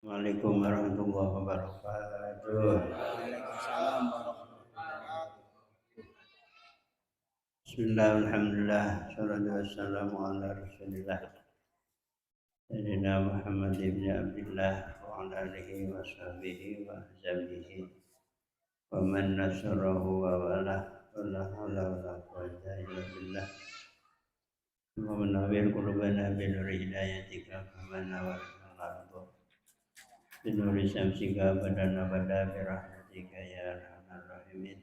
Assalamualaikum warahmatullahi wabarakatuh. Waalaikumsalam warahmatullahi wabarakatuh. Bismillah, alhamdulillah, salatu wassalamu ala rasulillah Sayyidina Muhammad ibn Abdullah wa ala alihi wa sahbihi wa ahzabihi wa man nasarahu wa wala wa la hawla wa la quwwata illa billah wa menawir qulubana bi nuri hidayatika kama nawwartal ardh bi nuri syamsika badana bada bi rahmatika ya arhamar rahimin.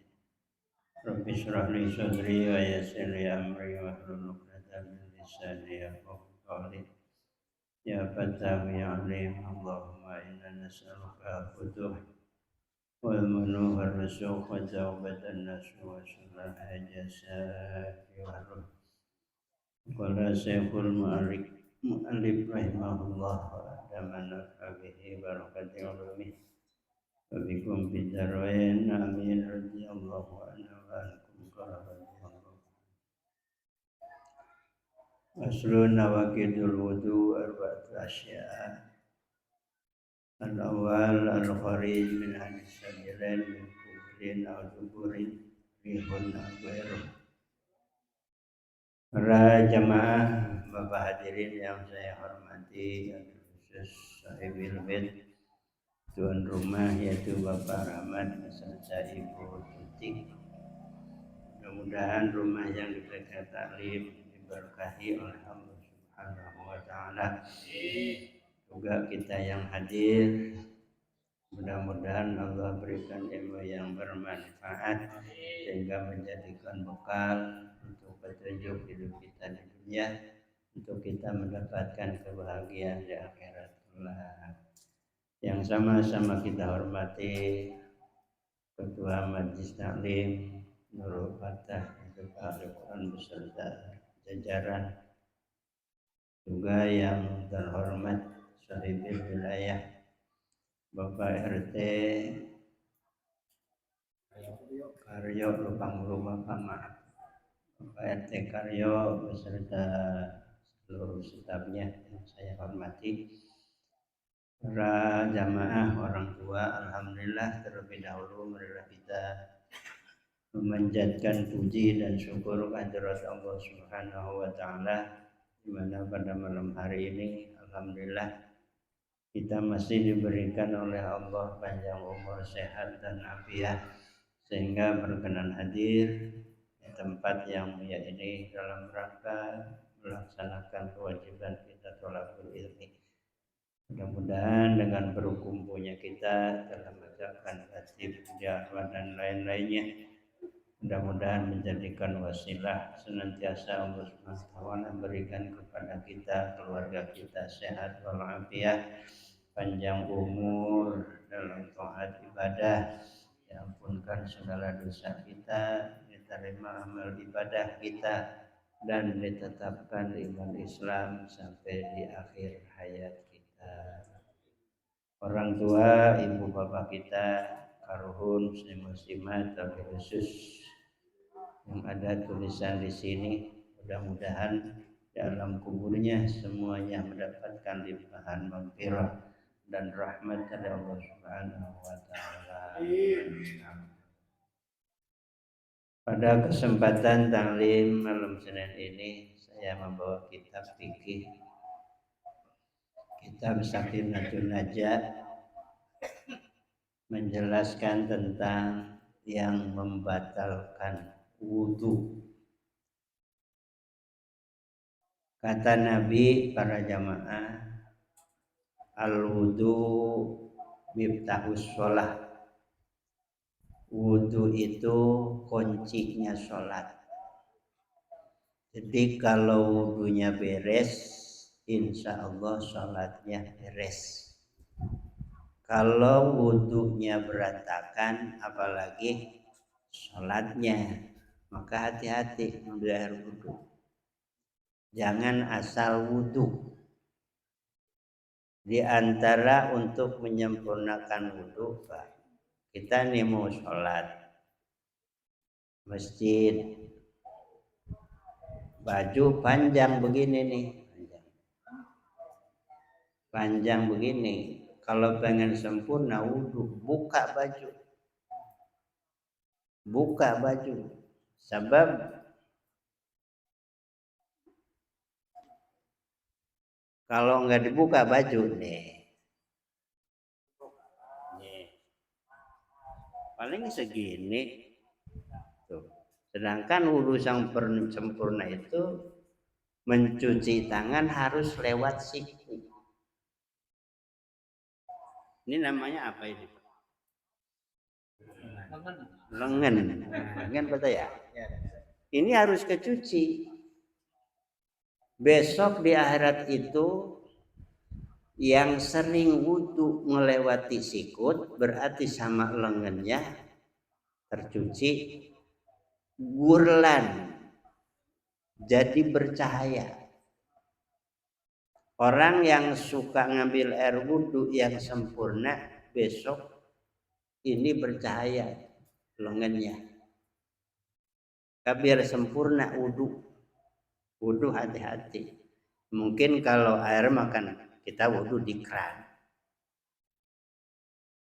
Rabbi shrah li sadri wa yassir li amri wa hlul 'uqdatam min lisani yafqahu qawli. Ya Fattah ya Alim, Allahumma inna nas'aluka futuh wal manuh wal rusuh wa tawbatan nasuh wa sunnah hajasah wa ruh. Qala Syekhul Mu'allif rahimahullah wa adamana bihi barakati ulumih wa bikum bidarwain amin radhiyallahu anhu wa ankum qala radhiyallahu. Aslun nawaqidul wudu arba'atu asya'a. Al-awwal al-kharij min hadis sabilan min kubrin aw duburin rihun aghairu. Para jamaah Bapak hadirin yang saya hormati, khusus sahibil bait tuan rumah yaitu Bapak Rahmat beserta Ibu Tutik. Mudah-mudahan rumah yang diberikan taklim diberkahi oleh Allah Subhanahu wa taala. Juga kita yang hadir, mudah-mudahan Allah berikan ilmu yang bermanfaat sehingga menjadikan bekal untuk petunjuk hidup kita di dunia, untuk kita mendapatkan kebahagiaan di akhirat kelak. Yang sama-sama kita hormati Ketua Majelis Taklim Nurul Fatah Al-Quran beserta jajaran, juga yang terhormat Sahibil Wilayah Bapak RT Karyo, lupa Bapak maaf, Bapak RT Karyo beserta seluruh stafnya yang saya hormati, para jamaah orang tua, alhamdulillah terlebih dahulu marilah kita memanjatkan puji dan syukur kehadirat Allah Subhanahu wa taala, di mana pada malam hari ini alhamdulillah kita masih diberikan oleh Allah panjang umur, sehat dan afiat sehingga berkenan hadir di tempat yang mulia ini dalam rangka melaksanakan kewajiban kita thalabul ilmi. Mudah-mudahan dengan berkumpulnya kita dalam mengerjakan tertib, jadwal dan lain-lainnya, mudah-mudahan menjadikan wasilah senantiasa Allah SWT berikan kepada kita, keluarga kita sehat walafiat, panjang umur dalam taat ibadah, diampunkan segala dosa kita, diterima amal ibadah kita, dan ditetapkan iman Islam sampai di akhir hayat kita. Orang tua, ibu bapak kita, karuhun, muslimat, tapi khusus yang ada tulisan di sini, mudah-mudahan dalam kuburnya semuanya mendapatkan limpahan maghfirah dan rahmat dari Allah Subhanahu wa taala. Pada kesempatan taklim malam Senin ini saya membawa kitab fikih, kitab Safinatun Najah, menjelaskan tentang yang membatalkan wudu. Kata Nabi, para jamaah, al-wudu miftahus sholat. Wudu itu kuncinya sholat. Jadi kalau wudunya beres, insya Allah sholatnya beres. Kalau wudunya berantakan, apalagi sholatnya, maka hati-hati ambil air wudu. Jangan asal wudu. Di antara untuk menyempurnakan wudu, kita nih mau sholat masjid, baju panjang begini nih, panjang begini. Kalau pengen sempurna wudhu, buka baju. Buka baju. Sebab kalau nggak dibuka baju nih, paling segini. Tuh. Sedangkan wudhu yang sempurna itu mencuci tangan harus lewat siku. Ini namanya apa ini? Lengan. Lengan betul ya? Ini harus kecuci. Besok di akhirat itu yang sering wudhu melewati sikut berarti sama lengannya tercuci gurlan, jadi bercahaya. Orang yang suka ngambil air wudhu yang sempurna besok ini bercahaya lengannya. Biar sempurna wudhu. Wudhu hati-hati. Mungkin kalau air makan kita wudhu di keran.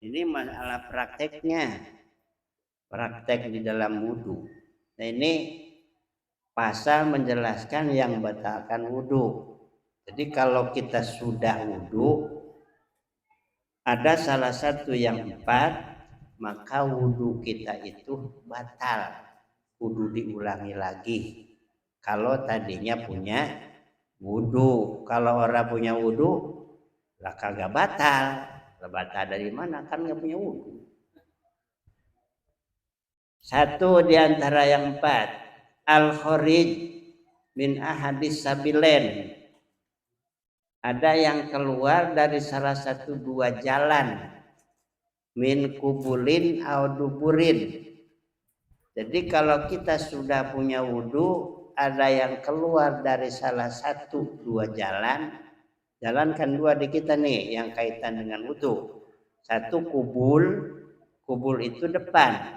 Ini masalah prakteknya. Praktek di dalam wudhu. Nah ini pasal menjelaskan yang batalkan wudhu. Jadi kalau kita sudah wudhu, ada salah satu yang 4, maka wudhu kita itu batal. Wudhu diulangi lagi. Kalau tadinya punya wudhu. Kalau orang punya wudhu, lah kagak batal. Lah batal dari mana? Kan nggak punya wudhu. Satu di antara yang 4, al-kharij min ahadis sabilen. Ada yang keluar dari salah satu 2 jalan, min kubulin au duburin. Jadi kalau kita sudah punya wudhu, ada yang keluar dari salah satu 2 jalan. Jalan kan 2 di kita nih yang kaitan dengan wudhu. Satu kubul itu depan.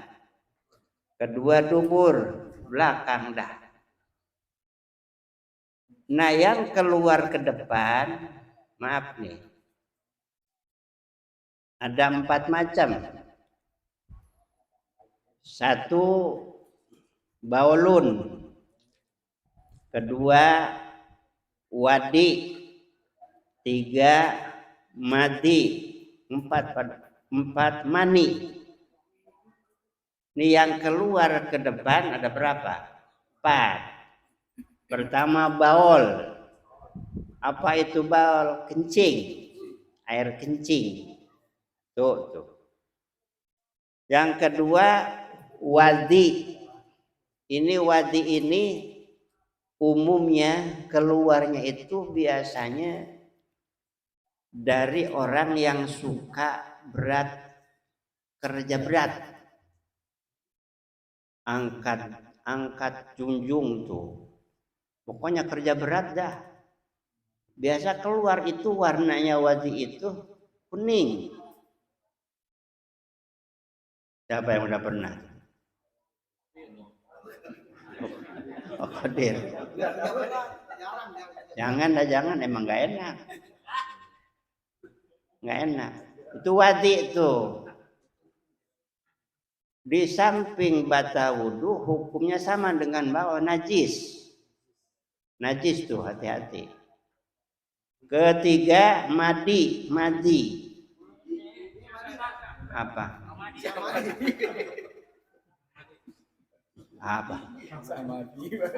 Kedua dubur, belakang dah. Nah yang keluar ke depan, maaf nih, ada 4 macam. Satu baulun, kedua wadi, 3 madi, 4 mani. Ini yang keluar ke depan ada berapa? 4. Pertama baul. Apa itu baul? Kencing. Air kencing. Tuh. Yang kedua wadi. Ini wadi ini umumnya keluarnya itu biasanya dari orang yang suka kerja berat. Angkat junjung tuh. Pokoknya kerja berat dah. Biasa keluar itu warnanya wadi itu kuning. Siapa yang udah pernah? Oh, Qadir. Jangan, emang gak enak. Gak enak. Itu wadi itu. Di samping batal wudhu hukumnya sama dengan bawa najis. Najis tuh hati-hati. Ketiga madi. Apa?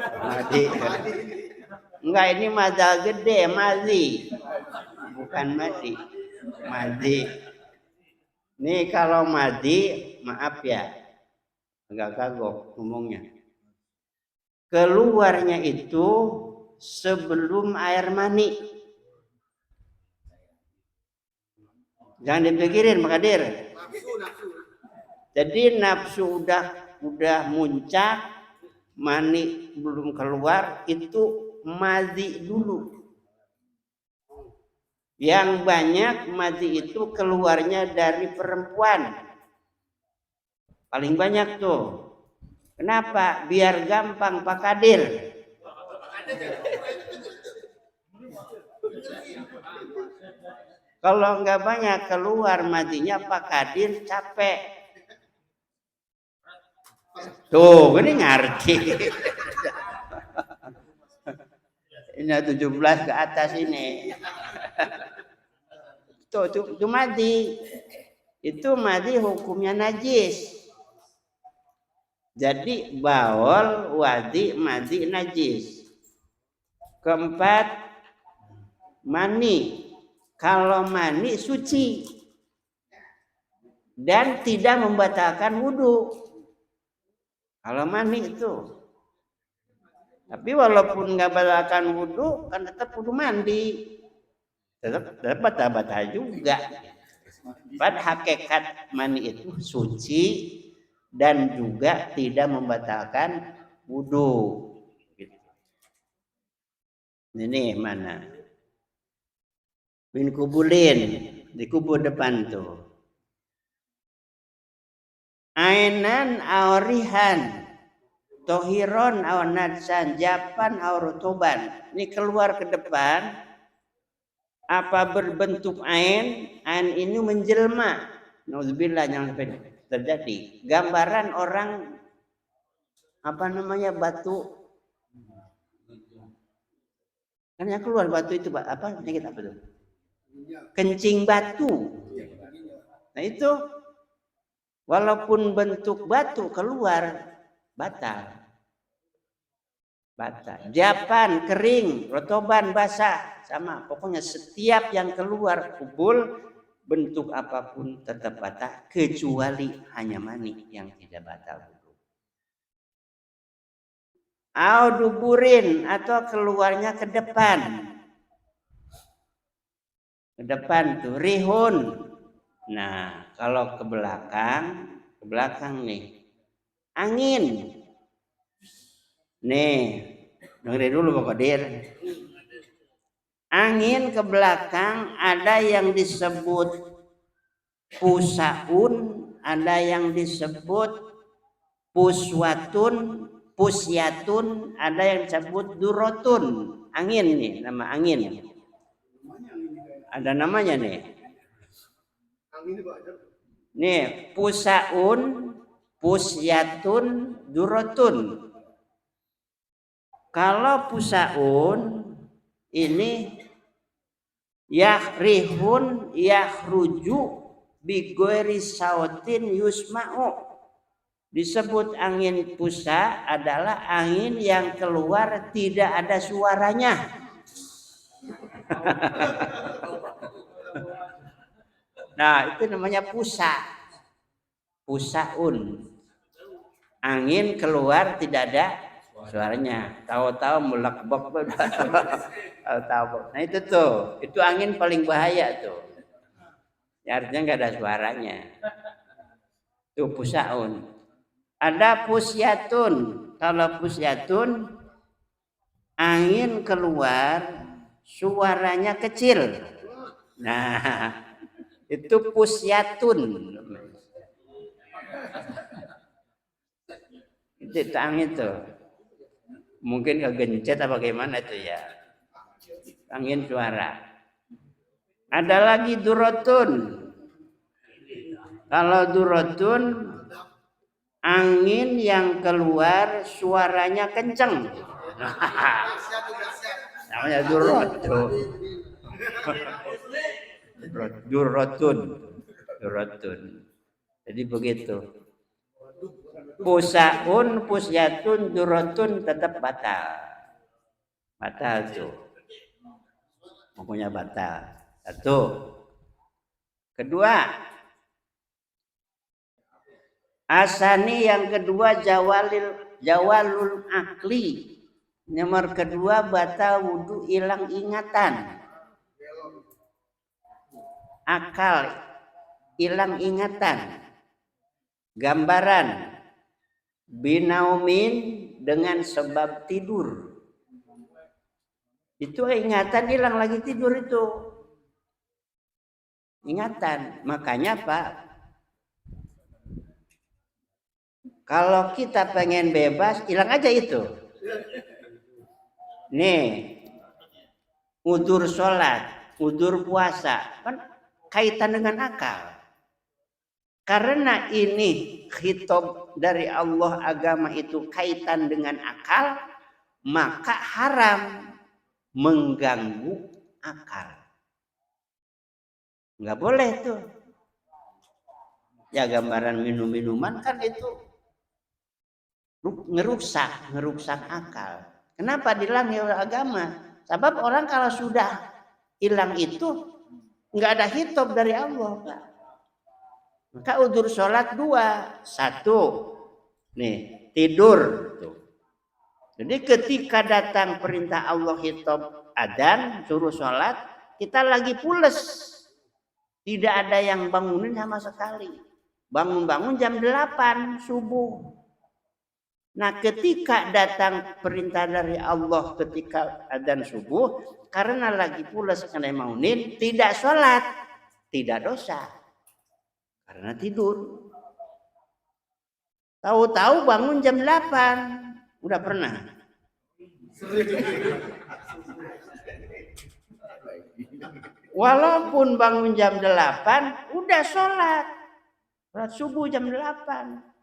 Madi. Enggak, ini madal gede, madi. Bukan madi. Madi. Nih kalau madi, maaf ya. Agak kagok ngomongnya. Keluarnya itu sebelum air mani. Jangan dipikirin, Pak Kadir. Jadi nafsu udah muncak, mani belum keluar, itu madi dulu. Yang banyak madi itu keluarnya dari perempuan. Paling banyak tuh. Kenapa? Biar gampang Pak Kadir. Kalau nggak banyak keluar madinya Pak Kadir capek. Tuh, ini ngerti. Ini 17 ke atas ini. Itu madi. Itu madi hukumnya najis. Jadi baul, wadi, madi najis. Keempat, mani. Kalau mani suci dan tidak membatalkan wudhu. Kalau mani itu. Tapi walaupun nggak batalkan wudhu, kan tetap wudhu mandi. Tetap batal-batal juga. Pada hakikat mani itu suci dan juga tidak membatalkan wudhu. Ini mana? Bin kubulin di kubur depan tuh. Ainan aurihan tohiron awanadsan japan aurutoban. Ini keluar ke depan. Apa berbentuk ain ini menjelma. Nauzubillah jangan sampai terjadi. Gambaran orang apa namanya batu. Kan yang keluar batu itu apa penyakit apa tuh? Kencing batu. Nah itu walaupun bentuk batu keluar batal. Japan kering, rotoban basah sama. Pokoknya setiap yang keluar kubul bentuk apapun tetap batal kecuali hanya mani yang tidak batal. Auduburin atau keluarnya ke depan. Ke depan tuh rihun. Nah, kalau ke belakang nih. Angin. Nih, dengerin dulu Bapak Dir. Angin ke belakang ada yang disebut pusaun, ada yang disebut pusyatun, ada yang disebut durotun. Angin nih, nama angin. Ada namanya nih. Nih, pusaun, pusyatun, durotun. Kalau pusaun ini yahrihun yahruju bigoiri sautin yusma'u. Disebut angin pusa adalah angin yang keluar tidak ada suaranya. Nah, itu namanya pusa. Pusaun. Angin keluar tidak ada suaranya. Tahu-tahu mulak-bok. Tahu-tahu. Nah, itu tuh. Itu angin paling bahaya tuh. Ya, artinya nggak ada suaranya. Itu pusaun. Ada pusyatun. Kalau pusyatun angin keluar suaranya kecil. Nah, itu pusyatun. Itu angin tuh. Mungkin kegencet apa bagaimana itu ya. Angin suara. Ada lagi durotun. Kalau durotun angin yang keluar suaranya kenceng. Namanya durotun. Durotun. Jadi begitu. Pusaun, pusyatun, durotun tetap batal. Batal tuh. Pokoknya batal. Satu. Kedua, asani yang kedua jawalul akli. Nomor kedua batal wudu hilang ingatan. Akal hilang ingatan. Gambaran binaumin dengan sebab tidur. Itu ingatan hilang lagi tidur itu. Ingatan. Makanya Pak, kalau kita pengen bebas, hilang aja itu. Nih, udur sholat, udur puasa, kan kaitan dengan akal. Karena ini khitab dari Allah, agama itu kaitan dengan akal, maka haram mengganggu akal. Nggak boleh tuh. Ya gambaran minum-minuman kan itu ngerusak akal. Kenapa dilanggar oleh agama? Sebab orang kalau sudah hilang itu nggak ada hitop dari Allah, Pak. Maka udzur sholat 2. 1 nih tidur tuh. Jadi ketika datang perintah Allah hitop adzan suruh sholat, kita lagi pules, tidak ada yang bangunin sama sekali. Bangun-bangun jam 8 subuh. Nah ketika datang perintah dari Allah ketika adzan subuh, karena lagi pulas karena bangunin, tidak sholat, tidak dosa. Karena tidur. Tahu-tahu bangun jam 8. Udah pernah? Walaupun bangun jam 8, udah sholat. Sholat subuh jam 8.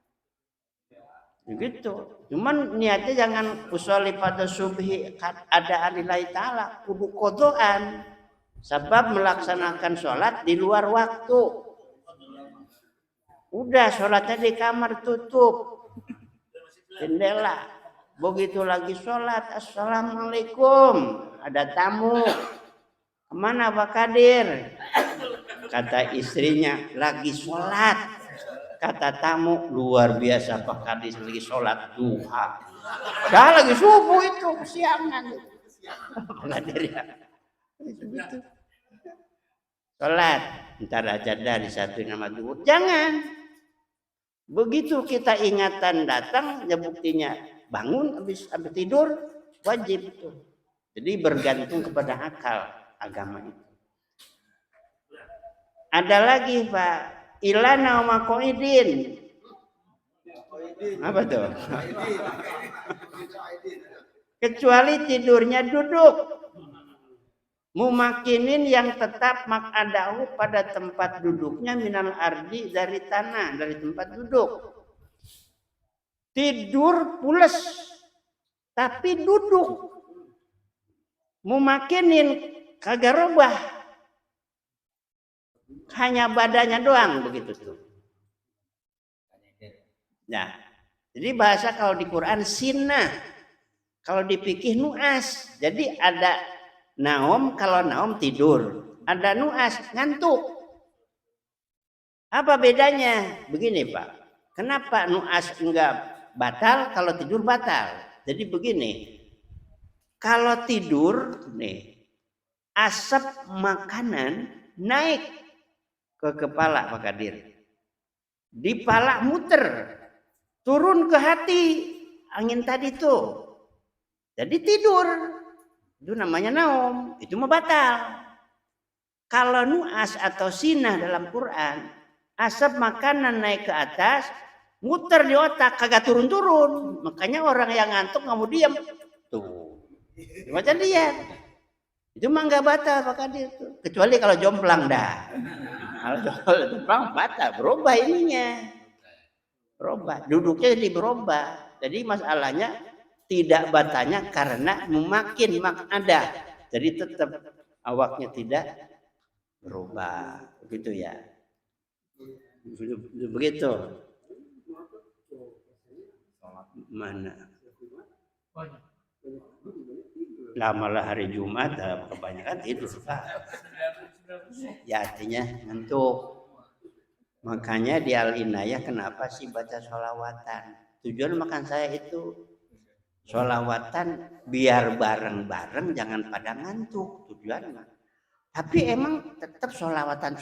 Begitu. Cuman niatnya jangan usolli pada subhi ada lillahi ta'ala. Kudu kodoan. Sebab melaksanakan sholat di luar waktu. Udah sholatnya di kamar tutup. Jendela. Begitu lagi sholat. Assalamualaikum. Ada tamu. Kemana Pak Kadir? Kata istrinya lagi sholat. Kata tamu, luar biasa Pak Kadir lagi sholat duha. Dah lagi subuh itu, siangan. Pak Kadir ya. Begitu. Sholat, ntar aja dah disatuin sama duhur. Jangan. Begitu kita ingatan datang, ya buktinya bangun habis tidur, wajib tuh. Jadi bergantung kepada akal agama itu. Ada lagi Pak. Ilana wa qaidin. Apa tuh? Kecuali tidurnya duduk. Mumakinin yang tetap mak'adahu pada tempat duduknya minal ardi dari tanah, dari tempat duduk. Tidur pules tapi duduk. Mumakinin kagak rubah. Hanya badannya doang begitu tuh. Nah, jadi bahasa kalau di Quran sinna, kalau di fikih nuas. Jadi ada naum, kalau naum tidur, ada nuas ngantuk. Apa bedanya? Begini Pak, kenapa nuas enggak batal, kalau tidur batal? Jadi begini, kalau tidur nih asap makanan naik ke kepala Pak Kadir. Di pala muter. Turun ke hati. Angin tadi tuh. Jadi tidur. Itu namanya naum. Itu mah batal. Kalau nuas atau sinah dalam Quran. Asap makanan naik ke atas. Muter di otak. Kagak turun-turun. Makanya orang yang ngantuk nggak mau diam. Tuh. Macam lihat. Itu mah nggak batal Pak Kadir tuh. Kecuali kalau jomplang dah. Kalau jomplang batal, berubah ininya. Berubah, duduknya jadi berubah. Jadi masalahnya tidak batalnya karena memakin mak'ada. Jadi tetap awaknya tidak berubah. Begitu ya. Begitu. Mana? Lamalah hari Jumat kebanyakan tidur Pak. Ya artinya ngantuk. Makanya di Al-Inayah kenapa sih baca sholawatan? Tujuan makan saya itu sholawatan biar bareng-bareng, jangan pada ngantuk tujuan mah. Tapi emang tetap sholawatan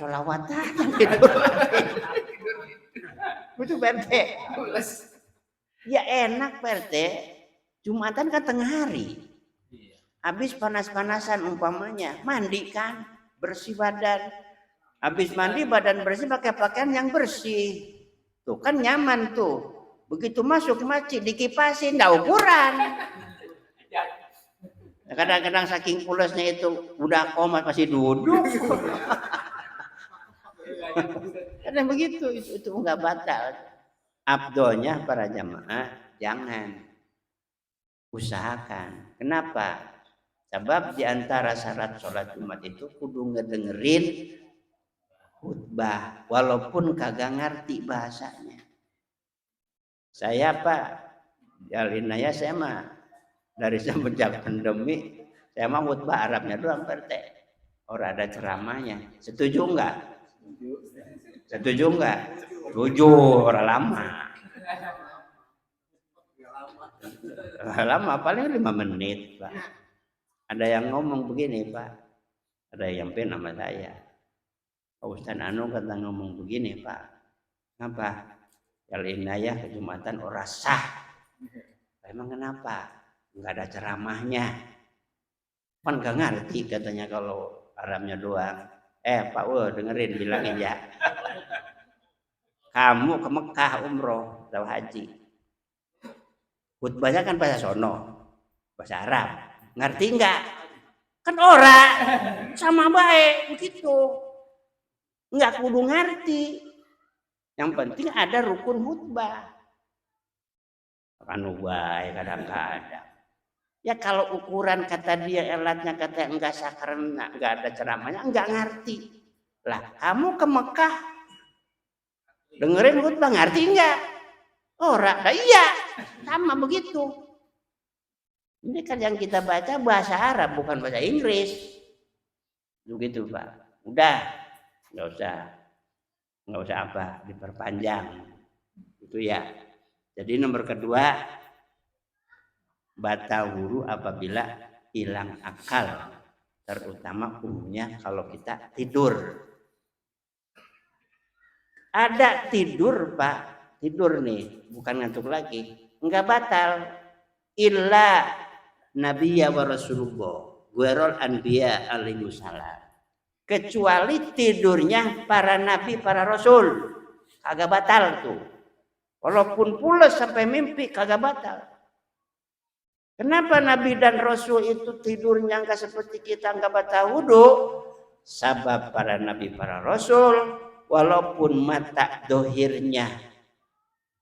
gitu. Itu PRT. Ya enak PRT. Jumatan kan tengah hari. Habis panas-panasan umpamanya, mandi kan, bersih badan. Habis mandi badan bersih pakai pakaian yang bersih. Tuh kan nyaman tuh. Begitu masuk masjid dikipasin, enggak ukuran. Kadang-kadang saking pulasnya itu udah komat masih duduk. Karena begitu itu enggak batal. Abdolnya para jamaah jangan, usahakan. Kenapa? Sebab di antara syarat sholat Jumat itu kudu ngedengerin khutbah walaupun kagak ngerti bahasanya. Saya Pak Jalinaya saya mah dari semenjak pandemi saya mah khutbah Arabnya doang Pak. Orang ada ceramahnya. Setuju enggak? Setuju enggak? Setuju, orang lama. Lama paling 5 menit, Pak. Ada yang ngomong begini, Pak. Ada yang pengen nama saya. Pak Ustaz Anu kata ngomong begini, Pak. Kenapa? Jalinaya ke Jumatan ora sah. Emang kenapa? Enggak ada ceramahnya. Kan enggak ngerti katanya kalau Arabnya doang. Pak dengerin bilangin ya. Kamu ke Mekah umroh atau haji. Khutbahnya kan bahasa sono. Bahasa Arab. Ngerti enggak? Kan ora. Sama baik begitu. Enggak kudu ngerti. Yang penting ada rukun khutbah. Kan baik kadang-kadang. Ya kalau ukuran kata dia elatnya kata enggak sah karena enggak ada ceramahnya enggak ngerti. Lah kamu ke Mekah dengerin khutbah ngerti enggak? Ora, iya sama begitu. Ini kan yang kita baca bahasa Arab bukan bahasa Inggris. Begitu Pak. Udah enggak usah apa diperpanjang. Itu ya. Jadi nomor kedua batal wudu apabila hilang akal, terutama umumnya kalau kita tidur. Ada tidur Pak, tidur nih, bukan ngantuk lagi, enggak batal. Illa nabiyya wa rasulullah, ghairul anbiya alaihi salam. Kecuali tidurnya para nabi, para rasul, kagak batal tuh. Walaupun pulas sampai mimpi kagak batal. Kenapa Nabi dan Rasul itu tidurnya enggak seperti kita enggak batal wudu? Sabab para Nabi para Rasul walaupun mata dohirnya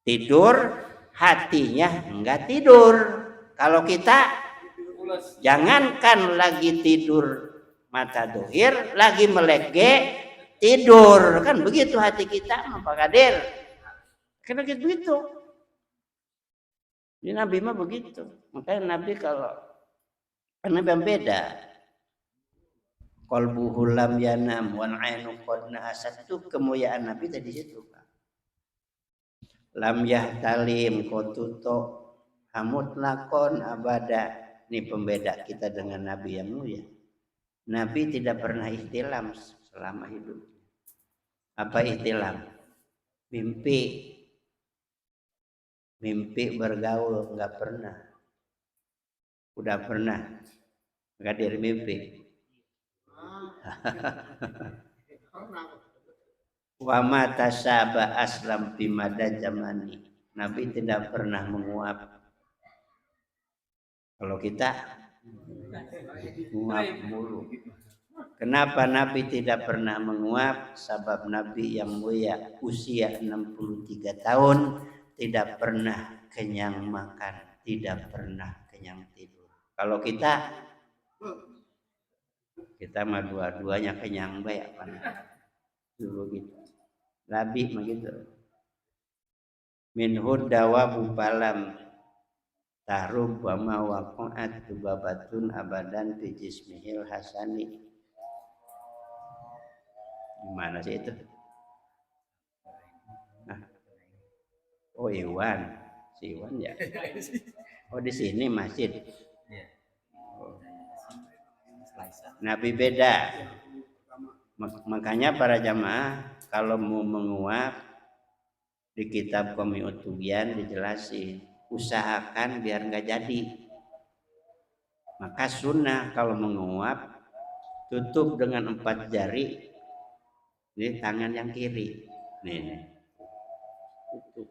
tidur, hatinya enggak tidur. Kalau kita jangankan lagi tidur mata dohir, lagi melek tidur. Kan begitu hati kita Pak Kadir. Karena begitu. Ini Nabi mah begitu. Makanya Nabi kalau Nabi yang beda. Qalbuhu lam yanam wal ainu qad na'asat itu kemuliaan Nabi tadi situ, Pak. Lam yahtalim qatuto hamut lakon abada. Ini pembeda kita dengan Nabi yang mulia. Nabi tidak pernah ihtilam selama hidup. Apa ihtilam? Mimpi bergaul enggak pernah. Udah pernah hadir mimpi. Wa ma tasaba aslam bimada zamani. Nabi tidak pernah menguap. Kalau kita menguap mulu. Kenapa Nabi tidak pernah menguap? Sebab Nabi yang mulia usia 63 tahun tidak pernah kenyang makan, tidak pernah kenyang tidur. Kalau kita mah dua-duanya kenyang baik apa dulu gitu. Nabi begitu. Min huddawa bubalam tahrub wa ma waqa'at babatun abadan fi jismihil hasani. Gimana sih itu? Oh Iwan, si Iwan ya. Oh di sini masjid. Nabi beda. Makanya para jamaah kalau mau menguap di kitab Qami'ut Tugyan dijelasin, usahakan biar nggak jadi. Maka sunnah kalau menguap tutup dengan 4 jari. Ini tangan yang kiri. Nih. Tutup.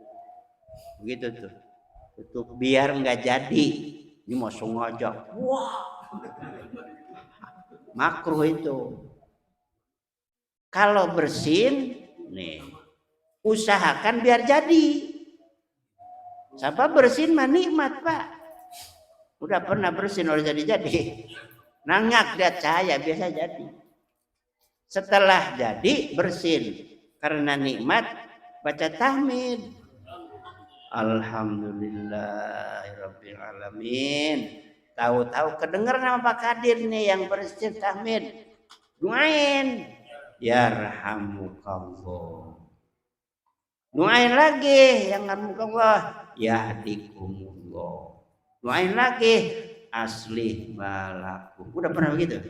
Begitu tuh. Tutup biar nggak jadi. Ini mau sengaja. Wah. Makruh itu. Kalau bersin nih usahakan biar jadi. Siapa bersin mah nikmat Pak. Udah pernah bersin oleh jadi. Nangak lihat cahaya biasa jadi. Setelah jadi bersin karena nikmat baca tahmid. Alhamdulillahirabbil alamin. Tahu-tahu kedengar nama Pak Kadir nih yang bersin tahmid. Doain. Yarhamukallah. Doain lagi yang yarhamukallah. Yahdikumullah. Doain lagi aslih balakum. Udah pernah begitu?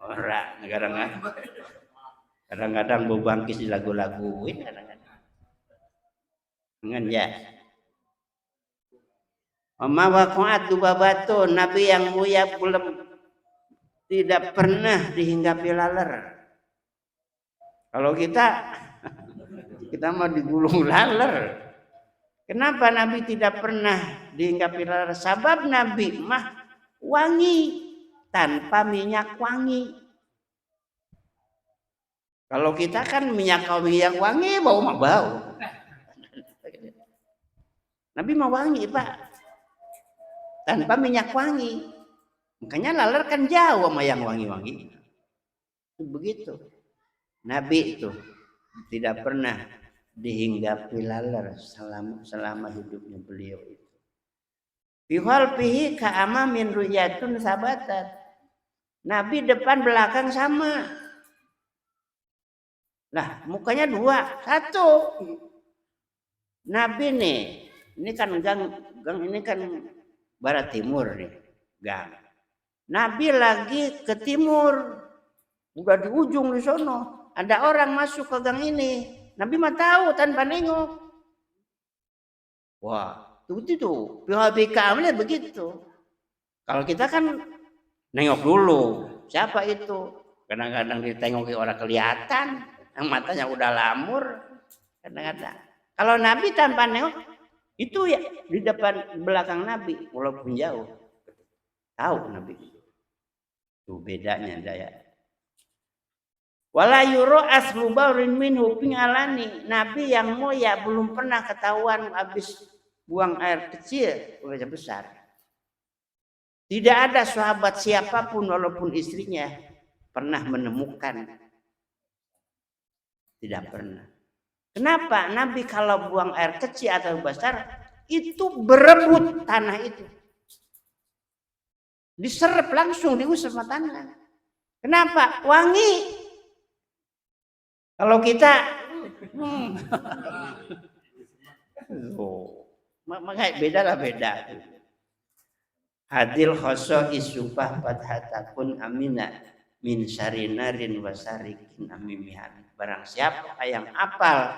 Ora, kadang-kadang bangkis di lagu-laguin kadang-kadang. Dengan ya. Amma waqa'at dubabatu, nabi yang mulia belum tidak pernah dihinggapi laler. Kalau kita mau digulung laler. Kenapa Nabi tidak pernah dihinggapi laler? Sebab Nabi mah wangi tanpa minyak wangi. Kalau kita kan minyak wangi bau mah bau. Nabi mah wangi Pak, tanpa minyak wangi. Makanya laler kan jauh sama yang wangi-wangi. Begitu. Nabi itu tidak pernah dihinggapi laler selama hidupnya beliau itu. Bihal pihi ka'ama min ruyatun sabatat. Nabi depan belakang sama. Nah, mukanya dua, satu. Nabi nih, ini kan gang ini kan barat timur nih, gang. Nabi lagi ke timur. Udah di ujung di sono. Ada orang masuk ke gang ini. Nabi mah tahu tanpa nengok. Wah, itu PHBK amnya begitu. Kalau kita kan nengok dulu. Siapa itu? Kadang-kadang ditengoki orang kelihatan. Yang matanya udah lamur. Kadang-kadang. Kalau Nabi tanpa nengok, itu ya di depan belakang Nabi. Walaupun jauh. Tahu Nabi. Itu bedanya daya. Wala yuro aslu baurin minhu pingalani. Nabi yang mulia belum pernah ketahuan habis buang air kecil oleh besar. Tidak ada sahabat siapapun walaupun istrinya pernah menemukan. Tidak pernah. Kenapa? Nabi kalau buang air kecil atau besar itu berebut tanah itu. Diserap langsung diusap sama tanah. Kenapa? Wangi. Kalau kita makanya beda. Hadil khoso isupah fathatakun amina min sarinarin wasarikin amimihan. Barang siapa yang apal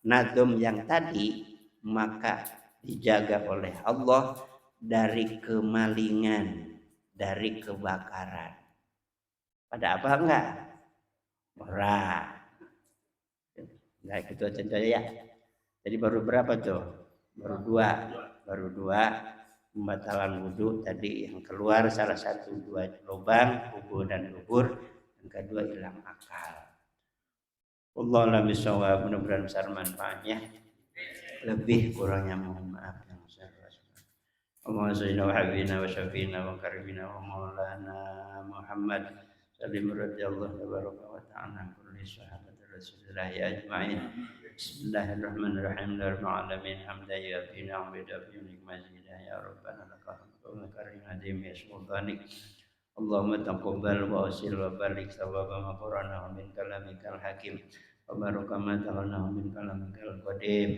nadom yang tadi maka dijaga oleh Allah dari kemalingan, dari kebakaran. Pada apa enggak? Ora. Nah, itu contohnya ya. Jadi baru berapa tuh? Baru dua pembatalan wudhu tadi yang keluar salah satu dua lubang kubur dan dubur, yang kedua hilang akal. Wallahu a'lam bishawab. Mudah-mudahan besar manfaatnya. Lebih kurangnya mohon maaf yang besar. Allahumma shalli wa habibina wa syafina wa karimina wa maulana Muhammad sallim radhiyallahu wa ta'ala kulli sahabat Rasulullah ajma'in. Bismillahirrahmanirrahim. Rabbil alamin hamdan yafi ni'mati wa nikmatihi ya rabbana lakal hamdu wa karim adim ya sultanik. Allahumma taqabbal wa asil wa barik sawaba ma qarana min kalamikal hakim wa baraka ma ta'ala min kalamikal qadim.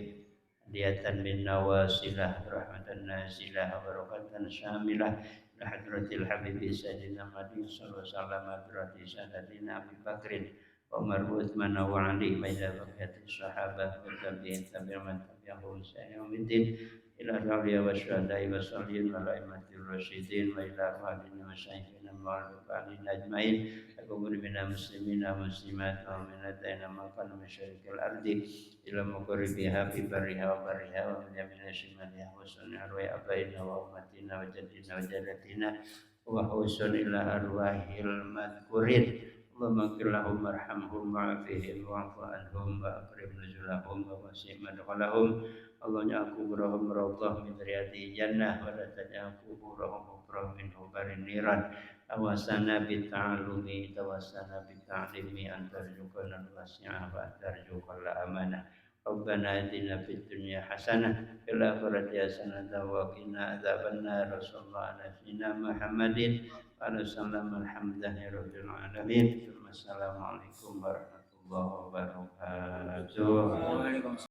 Hadiyatan min nawasilah rahmatan nasilah wa barakatan syamilah ila hadratil habibi sayyidina Muhammad sallallahu alaihi wasallam hadrati sayyidina Abi Bakrin Umar Utsman wa Ali baina baqiyati sahabah wa tabi'in tabi'an tabi'ahum sayyidin ila rabiya wa syuhada'i wa salihin wa laimatir rasyidin wa ila ahadina wa syaikhin al-ma'rufin ajmain akubur minal muslimina muslimat wa minataina maqan masyarikil ardi ila muqribiha fi barriha wa barriha wa min yamina shimaliha wa sunna wa abaina wa ummatina wa jaddina wa jaddatina wa husun ila arwahil madkurin Allahumma ighfir lahum warhamhum wa'afihim wa'fu anhum wa akrim nuzulahum wa wasi' madkhalahum. Allahumma akubrahum rawdah min riyadil jannah wa la taj'al quburahum qubrahum min hubarin niran. Tawasana bita'alumi tawasana bita'limi antarzuqana al-wasi'ah wa antarzuqal amanah. Rabbana atina fid dunya hasanah fil akhirati hasanah wa qina adzabannar. Rasulullah nabiyina Muhammadin wa sallam alhamdulillahi rabbil alamin. Assalamualaikum warahmatullahi wabarakatuh. Waalaikumsalam.